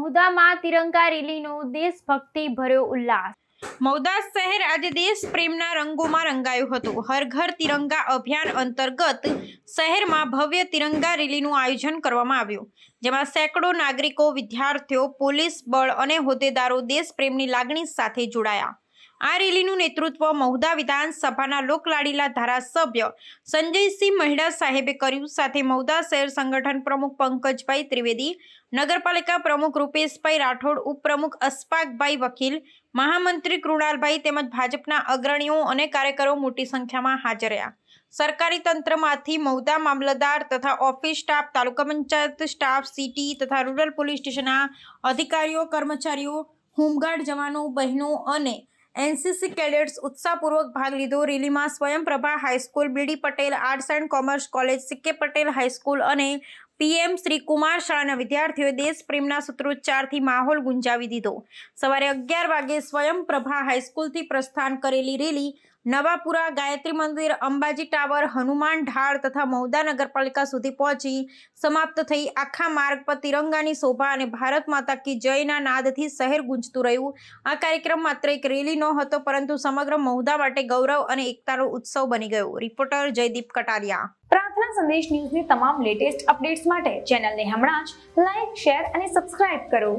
મહુદામાં તિરંગા રેલીનો દેશભક્તિ ભર્યો ઉલ્લાસ। મહુદા શહેર આજે દેશ પ્રેમના રંગોમાં રંગાયું હતું। હર ઘર તિરંગા અભિયાન અંતર્ગત શહેરમાં ભવ્ય તિરંગા રેલીનું આયોજન કરવામાં આવ્યું, જેમાં સેંકડો નાગરિકો, વિદ્યાર્થીઓ, પોલીસ બળ અને હોદ્દેદારો દેશ પ્રેમની લાગણી સાથે જોડાયા। આ રેલીનું નેતૃત્વ મહુદા વિધાનસભાના લોકલાડીલા ધારાસભ્ય સંજયસિંહ મહેડા સાહેબે કર્યું। સાથે મહુદા શહેર સંગઠન પ્રમુખ પંકજભાઈ ત્રિવેદી, નગરપાલિકા પ્રમુખ રૂપેશભાઈ રાઠોડ, ઉપપ્રમુખ અશફાકભાઈ વકીલ, મહામંત્રી કૃણાલભાઈ તેમજ ભાજપના અગ્રણીઓ અને કાર્યકરો મોટી સંખ્યામાં હાજર રહ્યા। સરકારી તંત્રમાંથી મહુદા મામલતદાર તથા ઓફિસ સ્ટાફ, તાલુકા પંચાયત સ્ટાફ, સિટી તથા રૂરલ પોલીસ સ્ટેશનના અધિકારીઓ, કર્મચારીઓ, હોમગાર્ડ જવાનો, બહેનો અને એનસીસી કેડેટ્સ ઉત્સાહપૂર્વક ભાગ લીધો। રેલીમાં Swayamprabha high school, BD Patel arts and commerce college, CK Patel high school અને પીએમ શ્રી કુમાર શાળાના વિદ્યાર્થીઓએ દેશ પ્રેમના સૂત્રોચ્ચારથી માહોલ ગુંજાવી દીધો। સવારે 11 વાગે સ્વયંપ્રભા હાઈસ્કૂલથી પ્રસ્થાન કરેલી રેલી નવાપુરા, ગાયત્રી મંદિર, અંબાજી ટાવર, હનુમાન ઢાળ તથા મહુદા નગરપાલિકા સુધી પહોંચી સમાપ્ત થઈ। આખા માર્ગ પર તિરંગાની શોભા અને ભારત માતા કી જયના નાદથી શહેર ગુંજતું રહ્યું। આ કાર્યક્રમ માત્ર એક રેલી ન હતો, પરંતુ સમગ્ર મહુદા માટે ગૌરવ અને એકતાનો ઉત્સવ બની ગયો। રિપોર્ટર જયદીપ કટારિયા। પ્રાર્થના સંદેશ ન્યૂઝની તમામ લેટેસ્ટ અપડેટ્સ માટે ચેનલને હમણાં જ લાઈક, શેર અને સબસ્ક્રાઇબ કરો।